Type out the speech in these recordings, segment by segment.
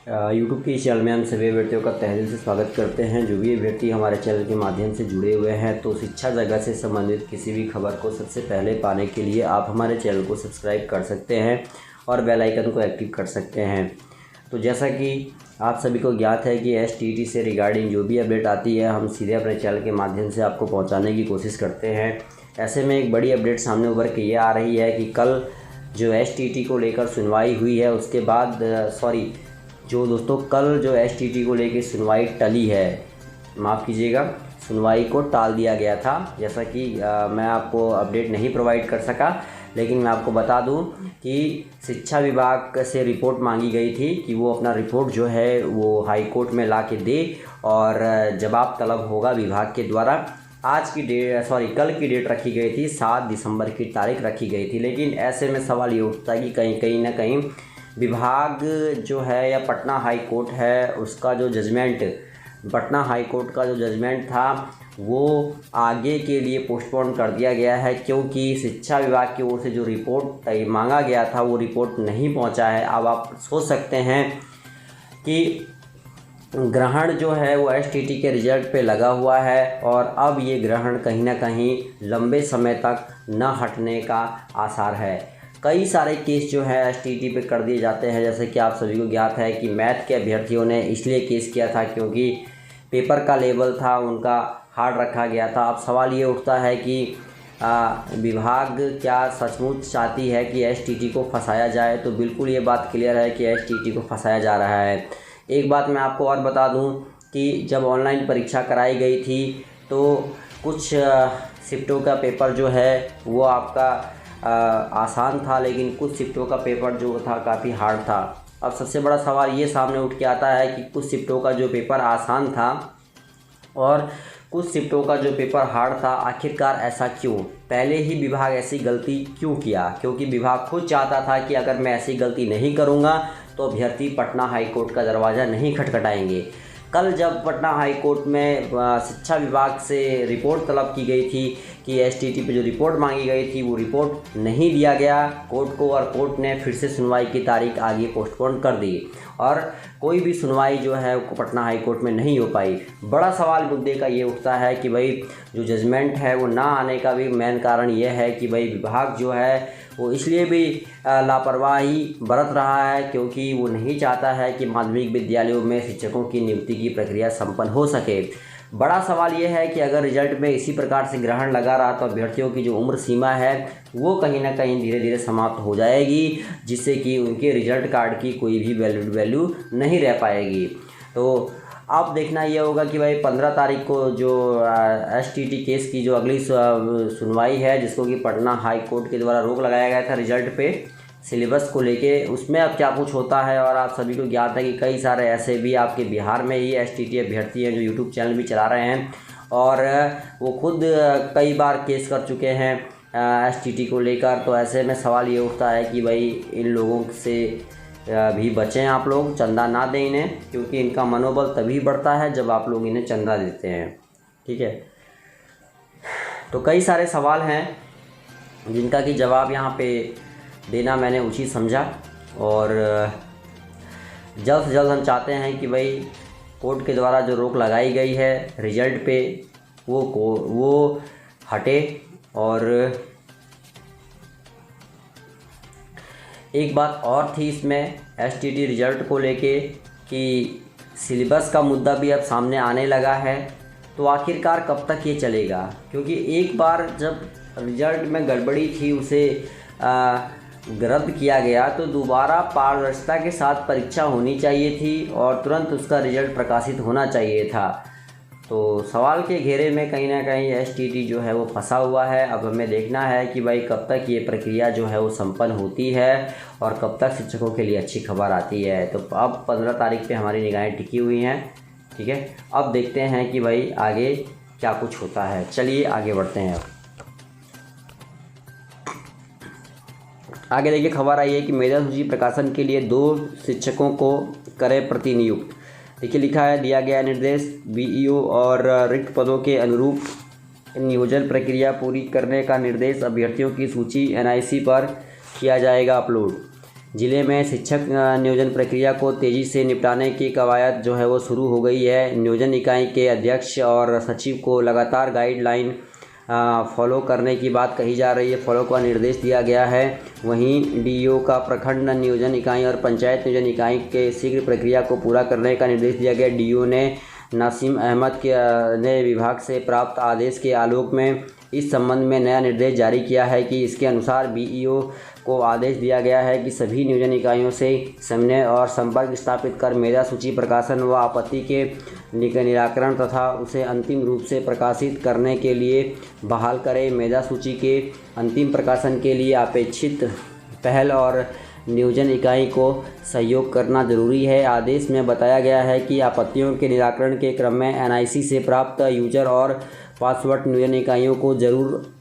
YouTube के इस channel में हम सभी अभ्यर्थियों का तहे दिल से स्वागत करते हैं। जो भी अभ्यर्थी हमारे चैनल के माध्यम से जुड़े हुए हैं तो शिक्षा जगत से संबंधित किसी भी खबर को सबसे पहले पाने के लिए आप हमारे चैनल को सब्सक्राइब कर सकते हैं और बेल आइकन को एक्टिव कर सकते हैं। तो जैसा कि आप सभी को ज्ञात है कि STT से रिगार्डिंग जो भी अपडेट आती है हम सीधे अपने चैनल के माध्यम से आपको पहुँचाने की कोशिश करते हैं। ऐसे में एक बड़ी अपडेट सामने उभर के ये आ रही है कि कल जो STT को लेकर सुनवाई हुई है उसके बाद कल जो STT को लेकर सुनवाई टली है, माफ़ कीजिएगा, सुनवाई को टाल दिया गया था। जैसा कि मैं आपको अपडेट नहीं प्रोवाइड कर सका, लेकिन मैं आपको बता दूं कि शिक्षा विभाग से रिपोर्ट मांगी गई थी कि वो अपना रिपोर्ट जो है वो हाई कोर्ट में ला के दे और जवाब तलब होगा विभाग के द्वारा। कल की डेट रखी गई थी, 7 दिसंबर की तारीख रखी गई थी। लेकिन ऐसे में सवाल ये उठता है कि कहीं ना कहीं विभाग जो है या पटना हाई कोर्ट है उसका जो जजमेंट, पटना हाई कोर्ट का जो जजमेंट था वो आगे के लिए पोस्टपोन कर दिया गया है, क्योंकि शिक्षा विभाग की ओर से जो रिपोर्ट मांगा गया था वो रिपोर्ट नहीं पहुंचा है। अब आप सोच सकते हैं कि ग्रहण जो है वो STT के रिजल्ट पे लगा हुआ है और अब ये ग्रहण कहीं ना कहीं लंबे समय तक न हटने का आसार है। कई सारे केस जो है STT पे कर दिए जाते हैं। जैसे कि आप सभी को ज्ञात है कि मैथ के अभ्यर्थियों ने इसलिए केस किया था क्योंकि पेपर का लेवल था उनका हार्ड रखा गया था। अब सवाल ये उठता है कि विभाग क्या सचमुच चाहती है कि STT को फंसाया जाए? तो बिल्कुल ये बात क्लियर है कि STT को फंसाया जा रहा है। एक बात मैं आपको और बता दूं कि जब ऑनलाइन परीक्षा कराई गई थी तो कुछ शिफ्टों का पेपर जो है वो आपका आसान था, लेकिन कुछ शिफ्टों का पेपर जो था काफ़ी हार्ड था। अब सबसे बड़ा सवाल ये सामने उठ के आता है कि कुछ शिफ्टों का जो पेपर आसान था और कुछ शिफ्टों का जो पेपर हार्ड था, आखिरकार ऐसा क्यों? पहले ही विभाग ऐसी गलती क्यों किया? क्योंकि विभाग खुद चाहता था कि अगर मैं ऐसी गलती नहीं करूंगा तो अभ्यर्थी पटना हाई कोर्ट का दरवाज़ा नहीं खटखटाएंगे। कल जब पटना हाई कोर्ट में शिक्षा विभाग से रिपोर्ट तलब की गई थी कि STT पे जो रिपोर्ट मांगी गई थी वो रिपोर्ट नहीं दिया गया कोर्ट को, और कोर्ट ने फिर से सुनवाई की तारीख आगे पोस्टपोन कर दी और कोई भी सुनवाई जो है वो पटना हाई कोर्ट में नहीं हो पाई। बड़ा सवाल मुद्दे का ये उठता है कि भाई जो जजमेंट है वो ना आने का भी मेन कारण ये है कि भाई विभाग जो है वो इसलिए भी लापरवाही बरत रहा है क्योंकि वो नहीं चाहता है कि माध्यमिक विद्यालयों में शिक्षकों की नियुक्ति की प्रक्रिया संपन्न हो सके। बड़ा सवाल ये है कि अगर रिजल्ट में इसी प्रकार से ग्रहण लगा रहा तो अभ्यर्थियों की जो उम्र सीमा है वो कहीं ना कहीं धीरे धीरे समाप्त हो जाएगी, जिससे कि उनके रिजल्ट कार्ड की कोई भी वैल्यू नहीं रह पाएगी। तो अब देखना ये होगा कि भाई 15 तारीख को जो STT केस की जो अगली सुनवाई है, जिसको कि पटना हाई कोर्ट के द्वारा रोक लगाया गया था रिजल्ट पे सिलेबस को लेके, उसमें अब क्या कुछ होता है। और आप सभी को ज्ञात है कि कई सारे ऐसे भी आपके बिहार में ही STT अभ्यर्थी हैं जो यूट्यूब चैनल भी चला रहे हैं और वो खुद कई बार केस कर चुके हैं STT को लेकर। तो ऐसे में सवाल ये उठता है कि भाई इन लोगों से भी बचें, आप लोग चंदा ना दें इन्हें, क्योंकि इनका मनोबल तभी बढ़ता है जब आप लोग इन्हें चंदा देते हैं। ठीक है, तो कई सारे सवाल हैं जिनका कि जवाब यहाँ पे देना मैंने उचित समझा और जल्द से जल्द हम चाहते हैं कि भाई कोर्ट के द्वारा जो रोक लगाई गई है रिजल्ट पे वो हटे। और एक बात और थी इसमें STT रिजल्ट को लेके कि सिलेबस का मुद्दा भी अब सामने आने लगा है। तो आखिरकार कब तक ये चलेगा? क्योंकि एक बार जब रिजल्ट में गड़बड़ी थी उसे रद्द किया गया तो दोबारा पारदर्शिता के साथ परीक्षा होनी चाहिए थी और तुरंत उसका रिजल्ट प्रकाशित होना चाहिए था। तो सवाल के घेरे में कहीं ना कहीं STT जो है वो फंसा हुआ है। अब हमें देखना है कि भाई कब तक ये प्रक्रिया जो है वो संपन्न होती है और कब तक शिक्षकों के लिए अच्छी खबर आती है। तो अब 15 तारीख पे हमारी निगाहें टिकी हुई हैं। ठीक है, अब देखते हैं कि भाई आगे क्या कुछ होता है। चलिए आगे बढ़ते हैं। अब आगे देखिए, खबर आई है कि मेधा सूची प्रकाशन के लिए 2 शिक्षकों को करें प्रतिनियुक्त। देखिए लिखा है, दिया गया निर्देश BEO और रिक्त पदों के अनुरूप नियोजन प्रक्रिया पूरी करने का निर्देश अभ्यर्थियों की सूची NIC पर किया जाएगा अपलोड। ज़िले में शिक्षक नियोजन प्रक्रिया को तेज़ी से निपटाने की कवायद जो है वो शुरू हो गई है। नियोजन इकाई के अध्यक्ष और सचिव को लगातार गाइडलाइन फॉलो करने की बात कही जा रही है, फॉलो का निर्देश दिया गया है। वहीं डीईओ का प्रखंड नियोजन इकाई और पंचायत नियोजन इकाई के शीघ्र प्रक्रिया को पूरा करने का निर्देश दिया गया। डीईओ ने नासिम अहमद ने विभाग से प्राप्त आदेश के आलोक में इस संबंध में नया निर्देश जारी किया है कि इसके अनुसार बीईओ को आदेश दिया गया है कि सभी नियोजन इकाइयों से समन्वय और संपर्क स्थापित कर मेधा सूची प्रकाशन व आपत्ति के निराकरण तथा उसे अंतिम रूप से प्रकाशित करने के लिए बहाल करें। मेधा सूची के अंतिम प्रकाशन के लिए अपेक्षित पहल और नियोजन इकाई को सहयोग करना जरूरी है। आदेश में बताया गया है कि आपत्तियों के निराकरण के क्रम में एनआईसी से प्राप्त यूजर और पासवर्ड नियोजन इकाइयों को ज़रूरत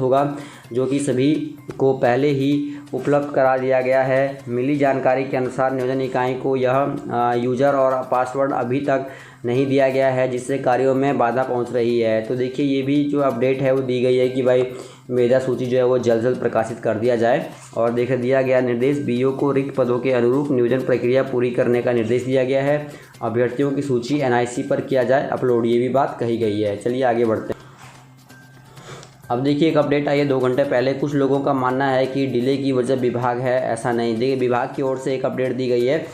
होगा जो कि सभी को पहले ही उपलब्ध करा दिया गया है। मिली जानकारी के अनुसार नियोजन इकाई को यह यूजर और पासवर्ड अभी तक नहीं दिया गया है, जिससे कार्यों में बाधा पहुंच रही है। तो देखिए ये भी जो अपडेट है वो दी गई है कि भाई मेधा सूची जो है वो जल्द जल्द प्रकाशित कर दिया जाए। और देखिए दिया गया निर्देश, बीईओ को रिक्त पदों के अनुरूप नियोजन प्रक्रिया पूरी करने का निर्देश दिया गया है। अभ्यर्थियों की सूची एनआईसी पर किया जाए अपलोड, ये भी बात कही गई है। चलिए आगे बढ़ते हैं। अब देखिए एक अपडेट आई है 2 घंटे पहले। कुछ लोगों का मानना है कि डिले की वजह विभाग है, ऐसा नहीं। देखिए विभाग की ओर से एक अपडेट दी गई है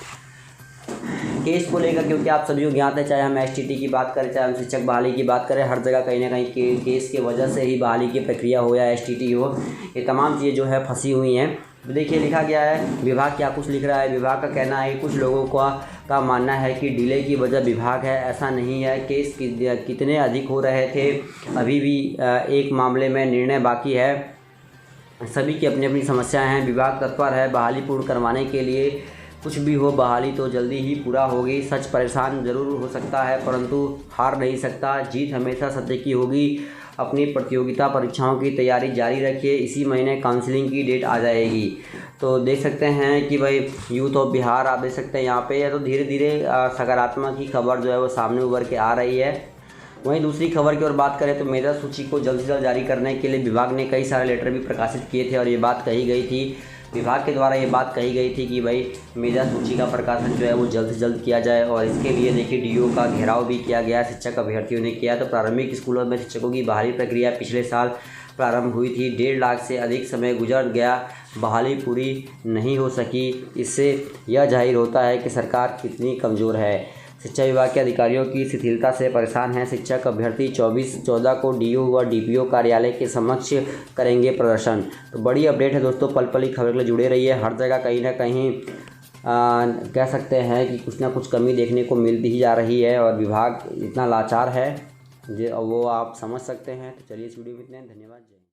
केस को लेकर, क्योंकि आप सभी को ज्ञात है, चाहे हम एसटीटी की बात करें, चाहे हम शिक्षक बहाली की बात करें, हर जगह कहीं ना कहीं केस की वजह से ही बहाली की प्रक्रिया हो या एसटीटी हो, ये तमाम चीज़ें जो है फंसी हुई हैं। तो देखिए लिखा गया है, विभाग क्या कुछ लिख रहा है। विभाग का कहना है, कुछ लोगों का मानना है कि डिले की वजह विभाग है, ऐसा नहीं है। केस कितने अधिक हो रहे थे, अभी भी एक मामले में निर्णय बाकी है। सभी की अपनी अपनी समस्याएं हैं। विभाग तत्पर है बहाली पूर्ण करवाने के लिए। कुछ भी हो, बहाली तो जल्दी ही पूरा होगी। सच परेशान ज़रूर हो सकता है, परंतु हार नहीं सकता। जीत हमेशा सत्य की होगी। अपनी प्रतियोगिता परीक्षाओं की तैयारी जारी रखिए। इसी महीने काउंसलिंग की डेट आ जाएगी। तो देख सकते हैं कि भाई यूथ ऑफ बिहार आप देख सकते हैं यहाँ पे, या तो धीरे धीरे सकारात्मक ही खबर जो है वो सामने उभर के आ रही है। वहीं दूसरी खबर की ओर बात करें तो मेधा सूची को जल्द से जल्द जारी करने के लिए विभाग ने कई सारे लेटर भी प्रकाशित किए थे और ये बात कही गई थी, विभाग के द्वारा ये बात कही गई थी कि भाई मेधा सूची का प्रकाशन जो है वो जल्द से जल्द किया जाए। और इसके लिए देखिए डीईओ का घेराव भी किया गया, शिक्षक अभ्यर्थियों ने किया। तो प्रारंभिक स्कूलों में शिक्षकों की बहाली प्रक्रिया पिछले साल प्रारंभ हुई थी। 1.5 लाख से अधिक समय गुजर गया, बहाली पूरी नहीं हो सकी। इससे यह जाहिर होता है कि सरकार कितनी कमज़ोर है। शिक्षा विभाग के अधिकारियों की शिथिलता से परेशान हैं शिक्षक अभ्यर्थी। 24/14 को डीईओ व डीपीओ कार्यालय के समक्ष करेंगे प्रदर्शन। तो बड़ी अपडेट है दोस्तों, पल पल की खबर के लिए जुड़े रहिए। हर जगह कहीं ना कहीं कह सकते हैं कि कुछ ना कुछ कमी देखने को मिलती ही जा रही है और विभाग इतना लाचार है वो आप समझ सकते हैं। तो चलिए इस वीडियो में इतना, धन्यवाद।